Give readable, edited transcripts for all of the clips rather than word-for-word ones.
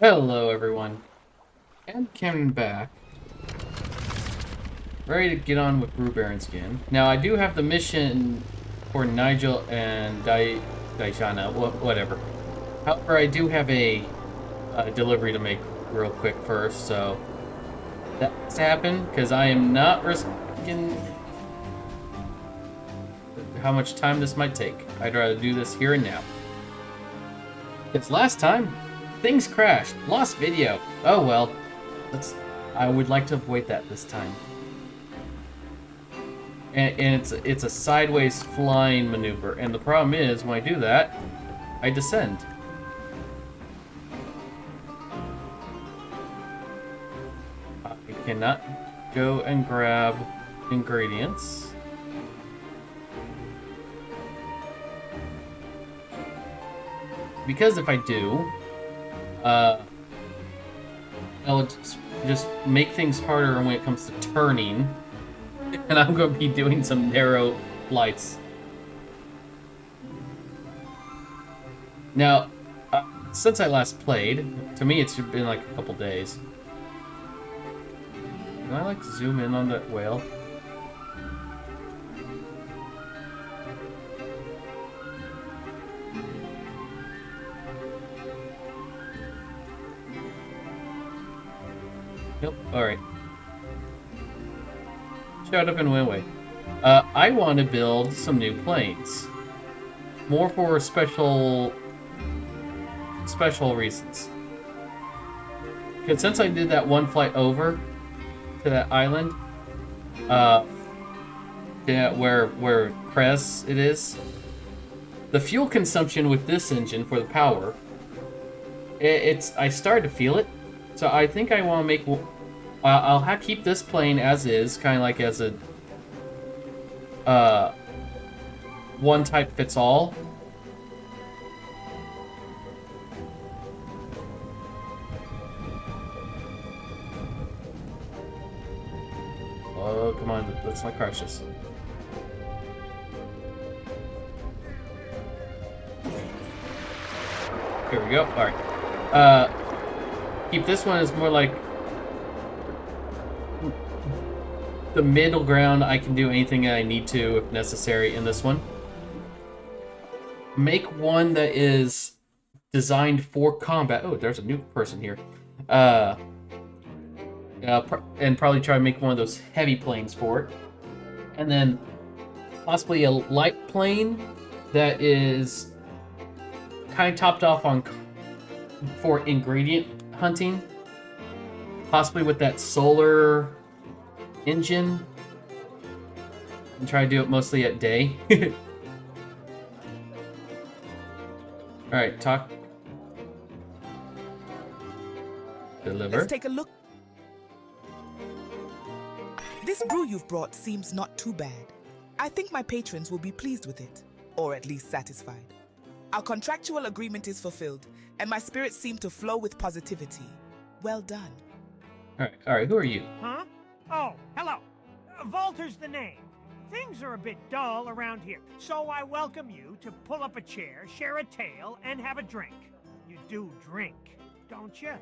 Hello, everyone. N-camon back. Ready to get on with Brew again. Now, I do have the mission for Nigel and Daijana, whatever. However, I do have a delivery to make real quick first, so that has to happen, because I am not risking how much time this might take. I'd rather do this here and now. Because last time, things crashed. Lost video. Oh well. I would like to avoid that this time. And it's a sideways flying maneuver. And the problem is, when I do that, I descend. I cannot go and grab ingredients. Because if I do, I'll just make things harder when it comes to turning. And I'm going to be doing some narrow flights. Now, since I last played, to me it's been like a couple days. Can I like zoom in on that whale? Nope. Alright. Shut up and went away. I want to build some new planes. More for special reasons. Because since I did that one flight over to that island, yeah, where Krez it is, the fuel consumption with this engine for the power, I started to feel it. So I think I want to make. I'll keep this plane as is, kind of like as a one type fits all. Oh, come on, let's not crash this. Here we go. All right. Keep this one as more like the middle ground. I can do anything I need to if necessary in this one. Make one that is designed for combat. Oh, there's a new person here. And probably try to make one of those heavy planes for it. And then possibly a light plane that is kind of topped off on for ingredient hunting. Possibly with that solar engine. And try to do it mostly at day. Alright, talk. Deliver. Let's take a look. This brew you've brought seems not too bad. I think my patrons will be pleased with it, or at least satisfied. Our contractual agreement is fulfilled, and my spirits seem to flow with positivity. Well done. Alright, who are you? Huh? Oh, hello. Walter's the name. Things are a bit dull around here, so I welcome you to pull up a chair, share a tale, and have a drink. You do drink, don't you?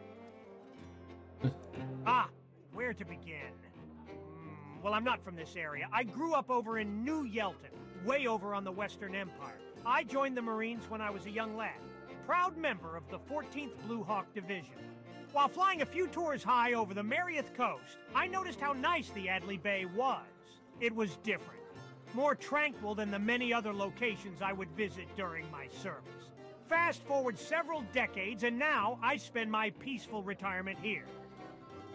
Where to begin? Well, I'm not from this area. I grew up over in New Yelton, way over on the Western Empire. I joined the Marines when I was a young lad, proud member of the 14th Blue Hawk Division. While flying a few tours high over the Marieth Coast, I noticed how nice the Adley Bay was. It was different, more tranquil than the many other locations I would visit during my service. Fast forward several decades, and now I spend my peaceful retirement here.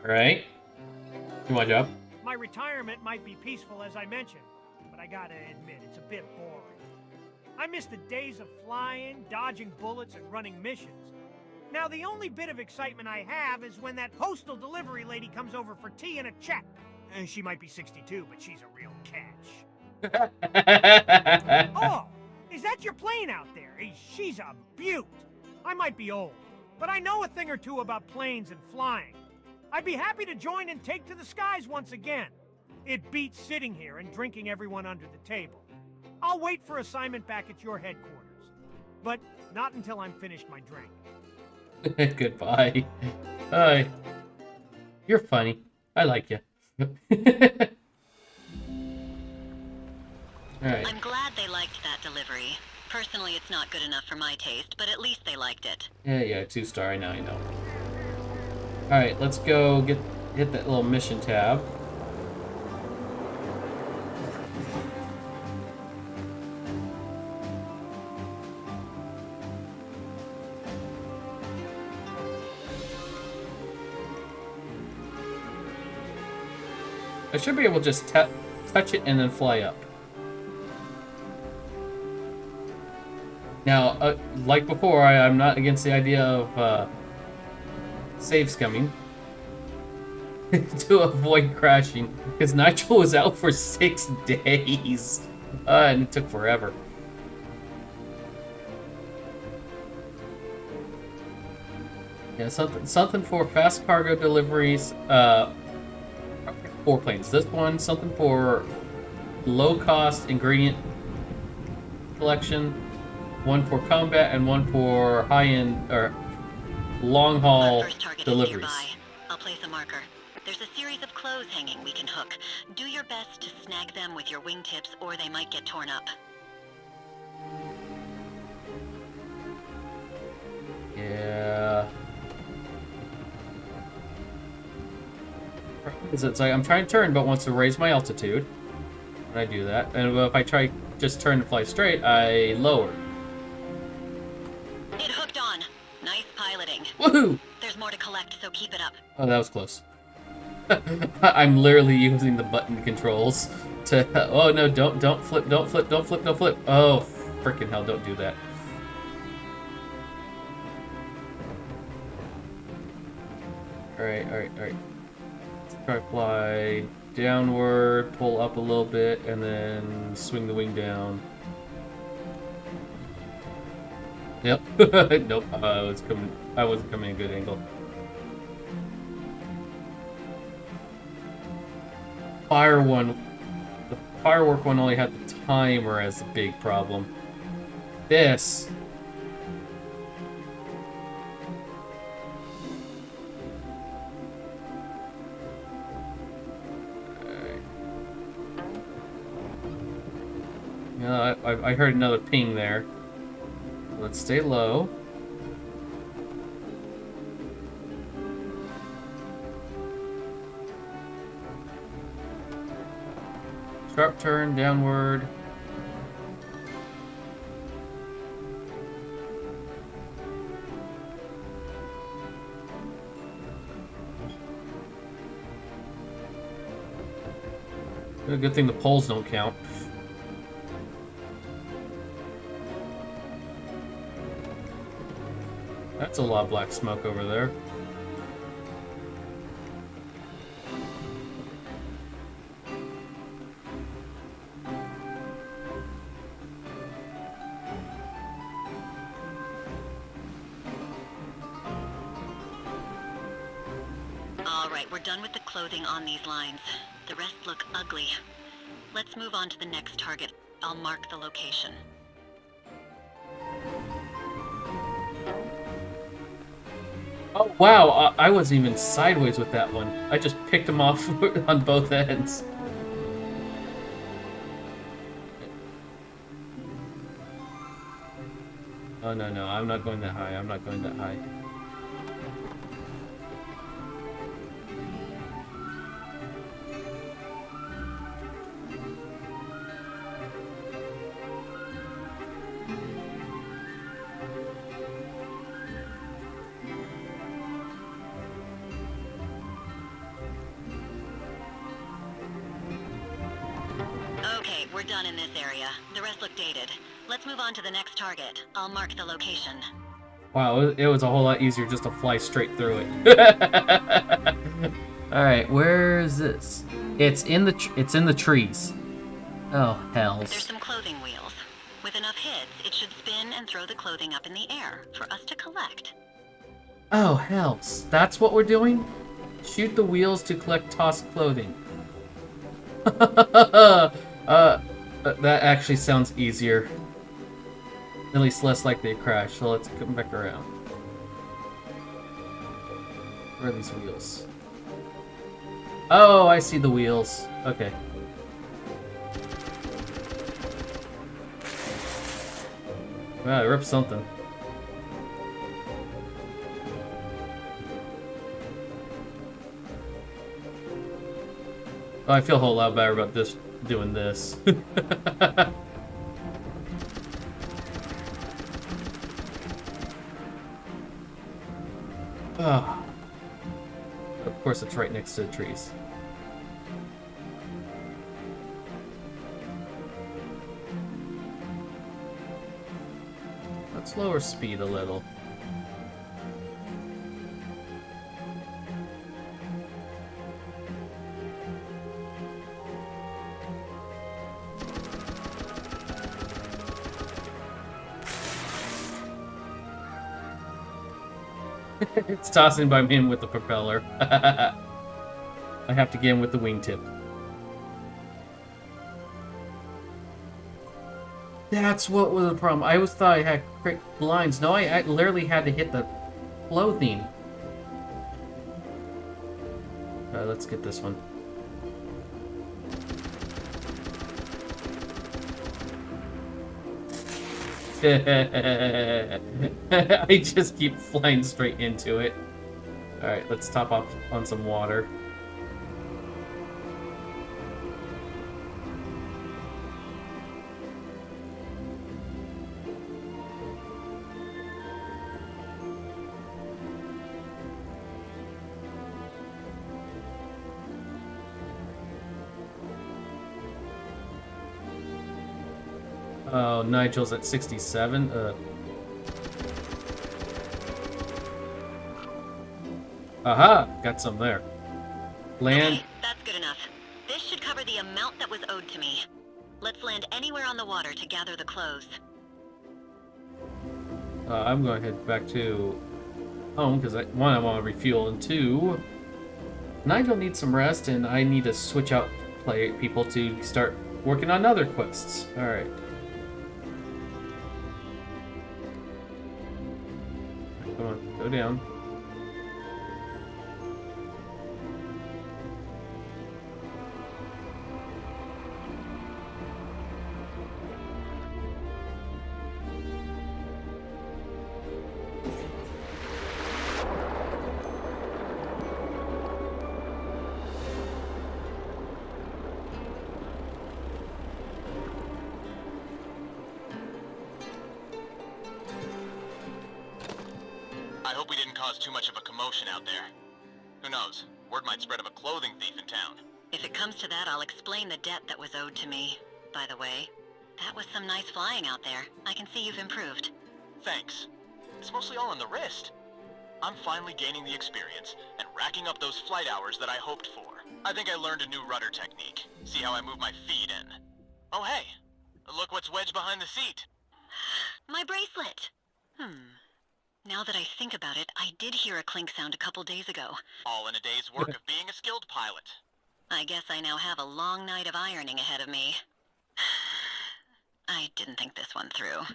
Alright. Do my job. My retirement might be peaceful, as I mentioned, but I gotta admit, it's a bit boring. I miss the days of flying, dodging bullets, and running missions. Now, the only bit of excitement I have is when that postal delivery lady comes over for tea and a chat. She might be 62, but she's a real catch. Oh, is that your plane out there? She's a beaut. I might be old, but I know a thing or two about planes and flying. I'd be happy to join and take to the skies once again. It beats sitting here and drinking everyone under the table. I'll wait for assignment back at your headquarters, but not until I'm finished my drink. Goodbye. Hi. You're funny. I like you. Alright. I'm glad they liked that delivery. Personally, it's not good enough for my taste, but at least they liked it. Yeah, 2-star, I know. Alright, let's go hit that little mission tab. I should be able to just touch it and then fly up. Now, like before, I'm not against the idea of save scumming to avoid crashing, because Nigel was out for 6 days, and it took forever. Yeah, something for fast cargo deliveries. 4 planes. This one, something for low-cost ingredient collection, one for combat, and one for high-end or long-haul deliveries. I'll place a marker. There's a series of clothes hanging we can hook. Do your best to snag them with your wingtips, or they might get torn up. Yeah. It's like I'm trying to turn, but wants to raise my altitude when I do that. And if I try just turn and fly straight, I lower. It hooked on. Nice piloting. Woohoo! There's more to collect, so keep it up. Oh, that was close. I'm literally using the button controls to. Oh no! Don't flip! Don't flip! Don't flip! Don't flip! Oh, freaking hell! Don't do that. All right. Try to fly downward, pull up a little bit, and then swing the wing down. Yep. Nope. I wasn't coming at a good angle. The firework one only had the timer as the big problem. This. I heard another ping there. Let's stay low. Sharp turn downward. Good thing the poles don't count. That's a lot of black smoke over there. All right, we're done with the clothing on these lines. The rest look ugly. Let's move on to the next target. I'll mark the location. Oh wow, I wasn't even sideways with that one. I just picked him off on both ends. Oh no, I'm not going that high. I'm not going that high. Okay, we're done in this area. The rest look dated. Let's move on to the next target. I'll mark the location. Wow, it was a whole lot easier just to fly straight through it. All right, where is this? It's in the trees. Oh hells! There's some clothing wheels. With enough hits, it should spin and throw the clothing up in the air for us to collect. Oh hells! That's what we're doing? Shoot the wheels to collect tossed clothing. That actually sounds easier. At least less likely to crash, so let's come back around. Where are these wheels? Oh, I see the wheels. Okay. Wow, I ripped something. Oh, I feel a whole lot better about this doing this. Oh. Of course, it's right next to the trees. Let's lower speed a little. It's tossing by me with the propeller. I have to get in with the wingtip. That's what was the problem. I always thought I had quick lines. No, I literally had to hit the flow theme. Let's get this one. I just keep flying straight into it. Alright, let's top off on some water. Oh, Nigel's at 67. Aha! Got some there. Land. Okay, that's good enough. This should cover the amount that was owed to me. Let's land anywhere on the water to gather the clothes. I'm going to head back to home because one, I want to refuel, and two, Nigel needs some rest, and I need to switch out people to start working on other quests. All right. Come on, go down. I hope we didn't cause too much of a commotion out there. Who knows? Word might spread of a clothing thief in town. If it comes to that, I'll explain the debt that was owed to me. By the way, that was some nice flying out there. I can see you've improved. Thanks. It's mostly all on the wrist. I'm finally gaining the experience and racking up those flight hours that I hoped for. I think I learned a new rudder technique. See how I move my feet in. Oh hey, look what's wedged behind the seat. My bracelet! Now that I think about it, I did hear a clink sound a couple days ago. All in a day's work of being a skilled pilot. I guess I now have a long night of ironing ahead of me. I didn't think this one through.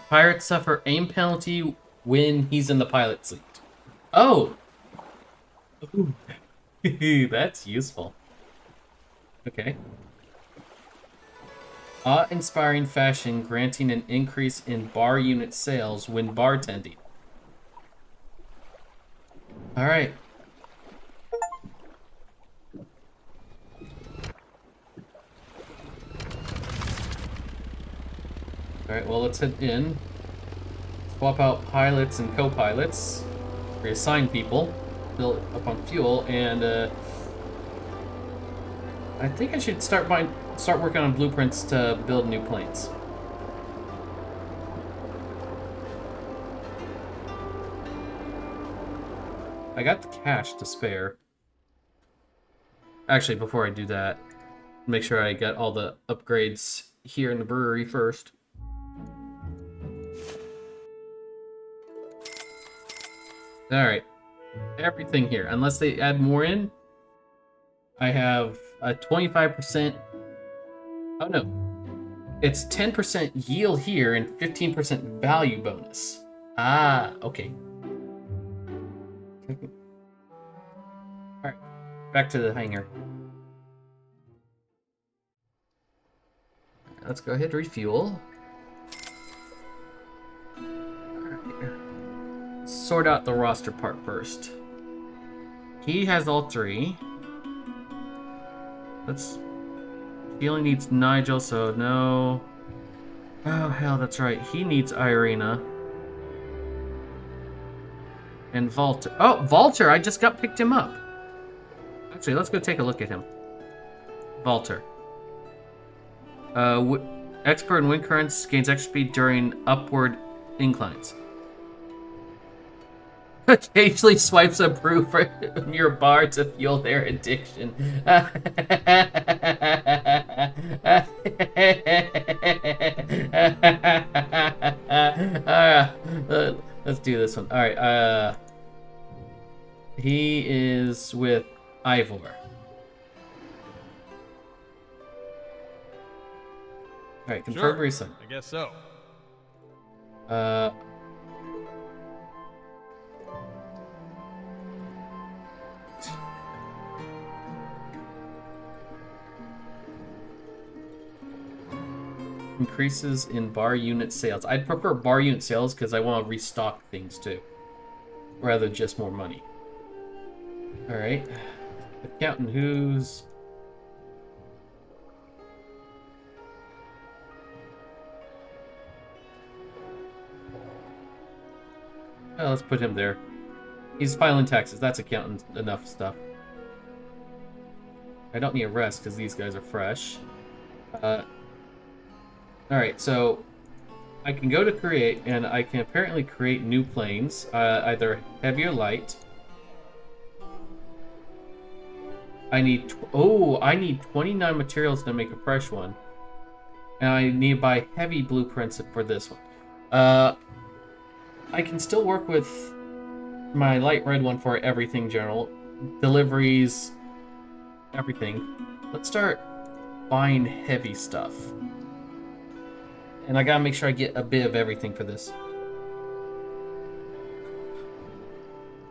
Pirates suffer aim penalty when he's in the pilot seat. Oh! Ooh. That's useful. Okay. Awe-inspiring fashion granting an increase in bar unit sales when bartending. Alright. Alright, well, let's head in. Swap out pilots and co-pilots. Reassign people. Build up on fuel, and I think I should start working on blueprints to build new planes. I got the cash to spare. Actually, before I do that, make sure I get all the upgrades here in the brewery first. Alright. Everything here. Unless they add more in, I have a 25%... Oh no. It's 10% yield here and 15% value bonus. Ah, okay. Alright, back to the hangar. Let's go ahead and refuel. Alright. Sort out the roster part first. He has all 3. He only needs Nigel, so no. Oh, hell, that's right. He needs Irina. And Walter. Oh, Walter! I just picked him up. Actually, let's go take a look at him. Walter. Expert in wind currents, gains extra speed during upward inclines. Occasionally swipes a brew from your bar to fuel their addiction. Let's do this one. Alright, he is with Ivor. Alright, confirm Sure, recent. I guess so. Increases in bar unit sales. I'd prefer bar unit sales because I want to restock things too, rather than just more money. Alright. Accountant who's... Well, let's put him there. He's filing taxes. That's accountant enough stuff. I don't need a rest because these guys are fresh. Alright, so I can go to create, and I can apparently create new planes, either heavy or light. I need 29 materials to make a fresh one. And I need to buy heavy blueprints for this one. I can still work with my light red one for everything general. Deliveries, everything. Let's start buying heavy stuff. And I gotta make sure I get a bit of everything for this.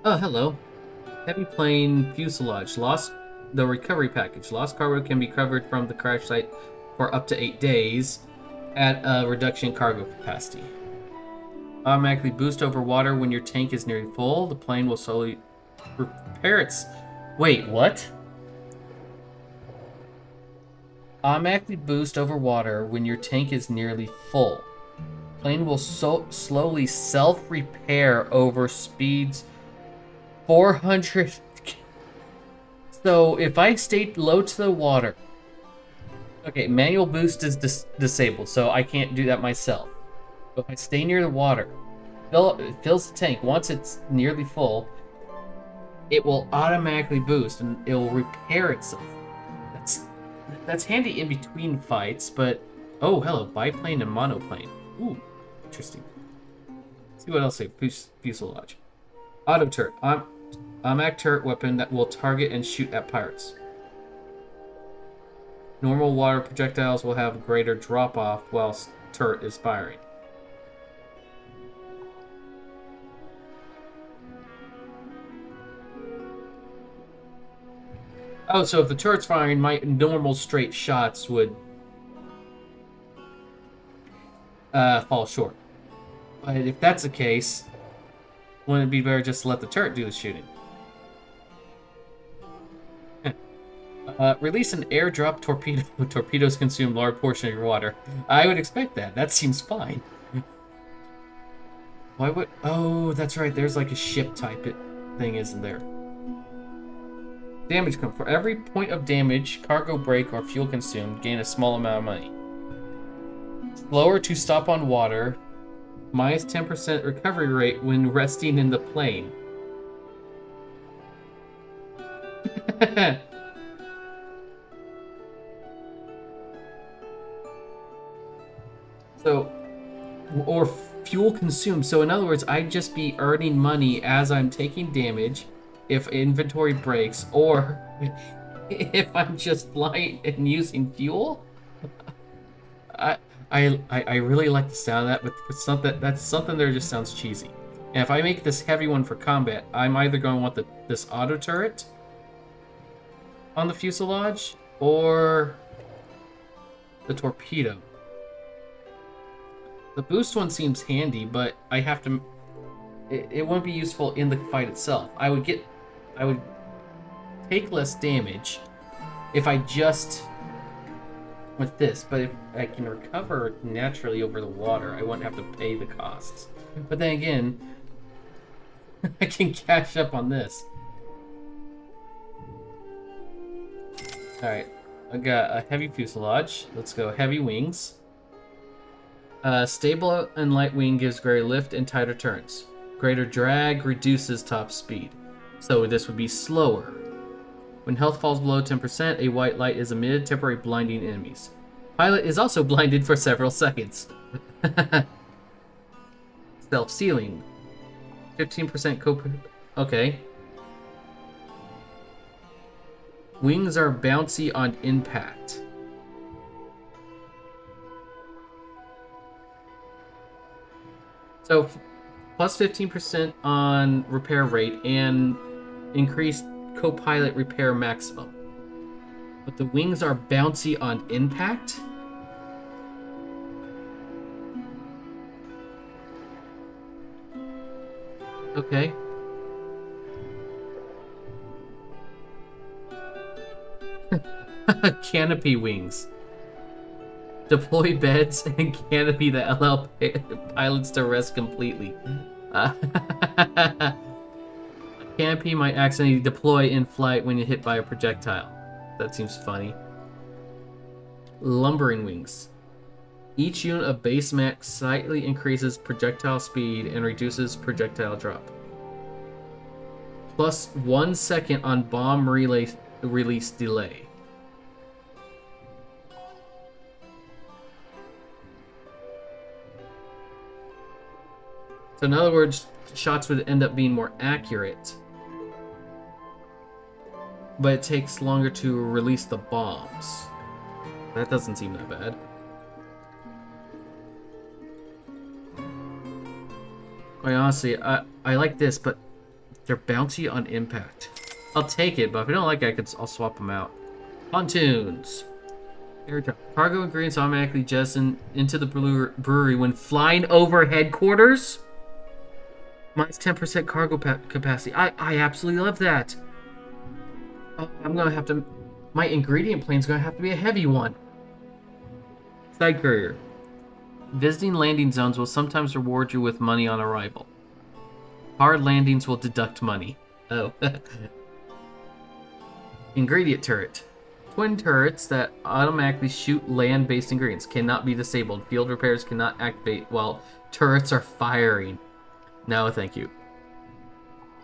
Oh, hello. Heavy plane fuselage. Lost the recovery package. Lost cargo can be covered from the crash site for up to 8 days at a reduction in cargo capacity. Automatically boost over water when your tank is nearly full. The plane will slowly repair its... Wait, what? Automatically boost over water when your tank is nearly full. Plane will slowly self-repair over speeds 400. So if I stay low to the water, okay, manual boost is disabled, so I can't do that myself. But if I stay near the water, it fills the tank. Once it's nearly full, it will automatically boost and it will repair itself. That's handy in between fights, but... Oh, hello, biplane and monoplane. Ooh, interesting. Let's see what else they fuselage. Auto turret. Automatic turret weapon that will target and shoot at pirates. Normal water projectiles will have greater drop-off whilst turret is firing. Oh, so if the turret's firing, my normal straight shots would fall short. But if that's the case, wouldn't it be better just to let the turret do the shooting? Release an airdrop torpedo. Torpedoes consume large portion of your water. I would expect that. That seems fine. Why would... Oh, that's right. There's like a ship type thing, isn't there? Damage come for every point of damage, cargo break, or fuel consumed, gain a small amount of money. Slower to stop on water, minus 10% recovery rate when resting in the plane. So, or fuel consumed. So in other words, I'd just be earning money as I'm taking damage if inventory breaks, or if I'm just flying and using fuel. I really like the sound of that, but that's something that just sounds cheesy. And if I make this heavy one for combat, I'm either going to want this auto turret on the fuselage or the torpedo. The boost one seems handy, but I have to... It wouldn't be useful in the fight itself. I would take less damage if I just went this, but if I can recover naturally over the water, I wouldn't have to pay the costs. But then again, I can cash up on this. Alright, I got a heavy fuselage. Let's go heavy wings. Stable and light wing gives greater lift and tighter turns. Greater drag reduces top speed. So this would be slower. When health falls below 10%, a white light is emitted, temporarily blinding enemies. Pilot is also blinded for several seconds. Self-sealing. 15% Okay. Wings are bouncy on impact. So, plus 15% on repair rate and increased co-pilot repair maximum. But the wings are bouncy on impact? Okay. Canopy wings. Deploy beds and canopy the LL pilots to rest completely. Canopy might accidentally deploy in flight when you're hit by a projectile. That seems funny. Lumbering wings. Each unit of base max slightly increases projectile speed and reduces projectile drop. Plus 1 second on bomb release delay. So in other words, shots would end up being more accurate, but it takes longer to release the bombs. That doesn't seem that bad. Quite honestly, I like this, but they're bouncy on impact. I'll take it, but if I don't like it, I'll swap them out. Pontoons. Airdrop. Cargo ingredients automatically jettison into the brewery when flying over headquarters. Minus 10% cargo capacity. I absolutely love that. Oh, I'm gonna have to... My ingredient plane's gonna have to be a heavy one. Side courier. Visiting landing zones will sometimes reward you with money on arrival. Hard landings will deduct money. Oh. Ingredient turret. Twin turrets that automatically shoot land-based ingredients cannot be disabled. Field repairs cannot activate while turrets are firing. No, thank you.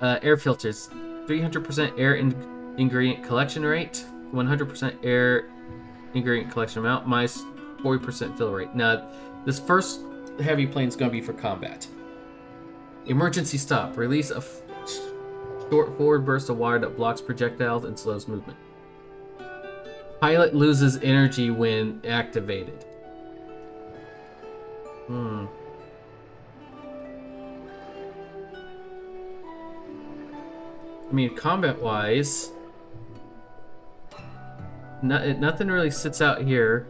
Air filters. 300% air ingredient collection rate. 100% air ingredient collection amount. Minus 40% fill rate. Now, this first heavy plane is going to be for combat. Emergency stop. Release a short forward burst of water that blocks projectiles and slows movement. Pilot loses energy when activated. I mean, combat-wise, nothing really sits out here.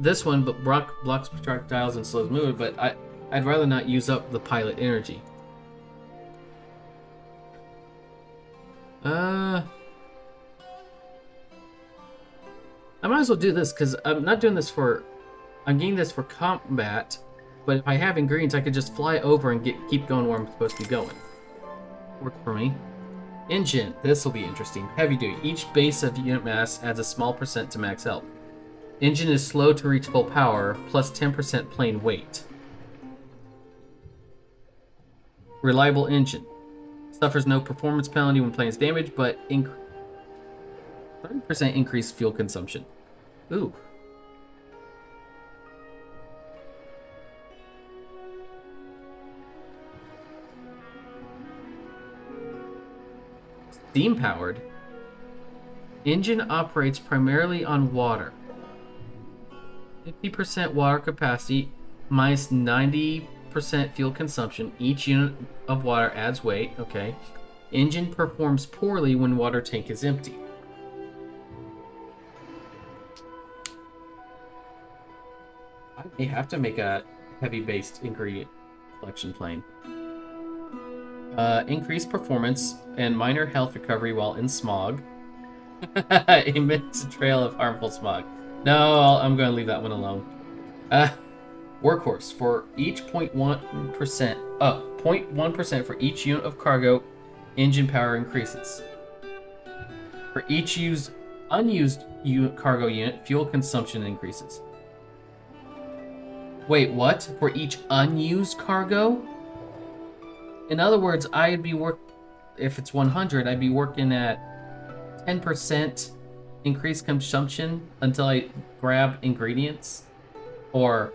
This one, but blocks projectiles and slows movement, but I'd rather not use up the pilot energy. I might as well do this, because I'm not doing this for... I'm getting this for combat. But if I have ingredients, I could just fly over and keep going where I'm supposed to be going. Worked for me. Engine. This will be interesting. Heavy duty. Each base of unit mass adds a small percent to max health. Engine is slow to reach full power, plus 10% plane weight. Reliable engine. Suffers no performance penalty when plane is damaged, but 30% increased fuel consumption. Ooh. Steam-powered. Engine operates primarily on water. 50% water capacity minus 90% fuel consumption. Each unit of water adds weight. Okay. Engine performs poorly when water tank is empty. I may have to make a heavy-based ingredient collection plane. Increased performance and minor health recovery while in smog. Emits a trail of harmful smog. No, I'm going to leave that one alone. Workhorse for each 0.1%. 0.1% for each unit of cargo, engine power increases. For each unused cargo unit, fuel consumption increases. Wait, what? For each unused cargo? In other words, I'd be if it's 100, I'd be working at 10% increased consumption until I grab ingredients or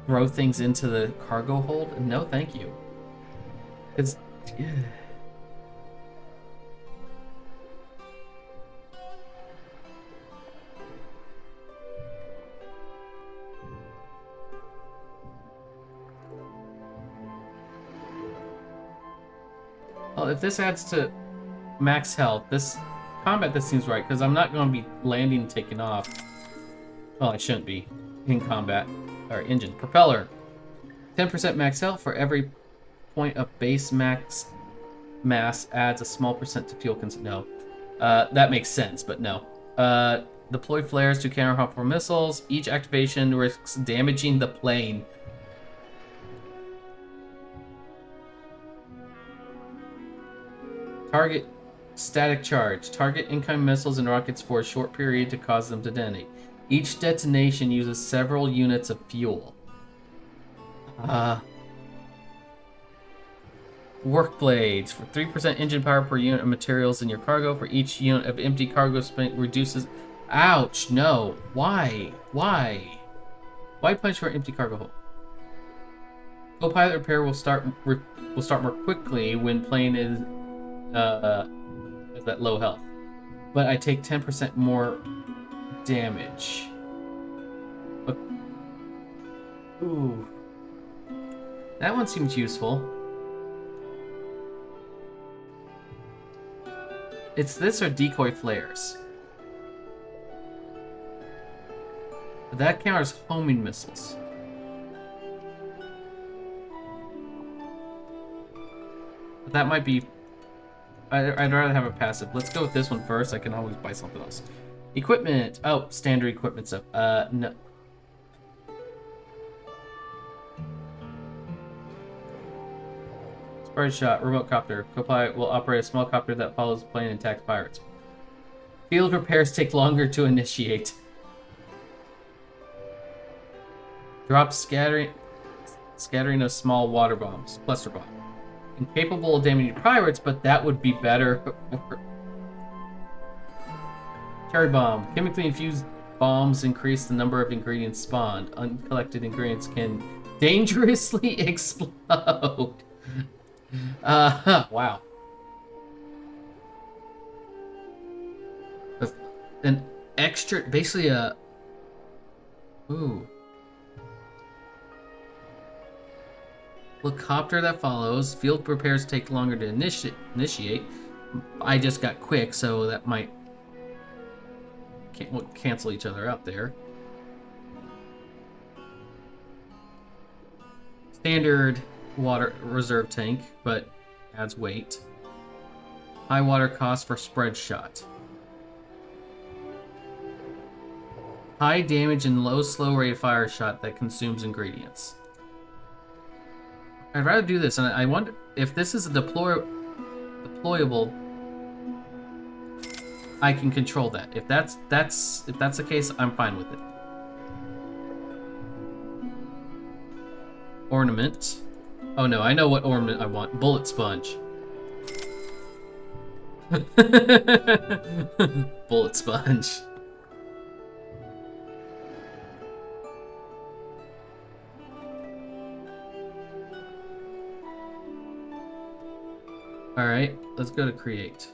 throw things into the cargo hold. No, thank you. It's well, if this adds to max health, this seems right, because I'm not going to be landing and taking off. Well, I shouldn't be in combat. Or engine. Propeller. 10% max health for every point of base max mass adds a small percent to fuel consumption. No. That makes sense, but no. Deploy flares to counter harmful missiles. Each activation risks damaging the plane. Target static charge. Target incoming missiles and rockets for a short period to cause them to detonate. Each detonation uses several units of fuel. Work blades. For 3% engine power per unit of materials in your cargo. For each unit of empty cargo space reduces... Ouch, no. Why? Why? Why punch for empty cargo hold? Co-pilot repair will start more quickly when plane is at low health. But I take 10% more damage. Ooh. That one seems useful. It's this or decoy flares. But that counters homing missiles. But that might be... I'd rather have a passive. Let's go with this one first. I can always buy something else. Equipment. Oh, standard equipment stuff. No. Spread shot. Remote copter. Co-pilot will operate a small copter that follows the plane and attacks pirates. Field repairs take longer to initiate. Drop scattering of small water bombs. Cluster bomb. Incapable of damaging pirates, but that would be better. Cherry bomb. Chemically infused bombs increase the number of ingredients spawned. Uncollected ingredients can dangerously explode. Wow. An extra, basically a... Ooh. Helicopter that follows. Field repairs take longer to initiate. I just got quick, so that might cancel each other out there. Standard water reserve tank, but adds weight. High water cost for spread shot. High damage and low slow rate of fire shot that consumes ingredients. I'd rather do this, and I wonder if this is a deployable. I can control that. If that's the case, I'm fine with it. Ornament. Oh no, I know what ornament I want. Bullet sponge. Bullet sponge. Alright, let's go to create.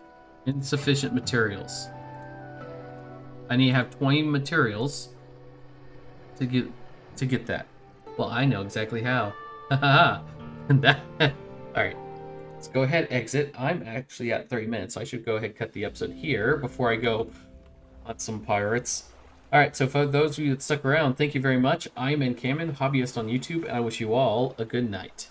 Insufficient materials. I need to have 20 materials. to get that? Well, I know exactly how. Haha. That. All right. Let's go ahead, exit. I'm actually at 30 minutes, so I should go ahead and cut the episode here before I go on some pirates. All right, so for those of you that stuck around, thank you very much. I'm N-camon, hobbyist on YouTube, and I wish you all a good night.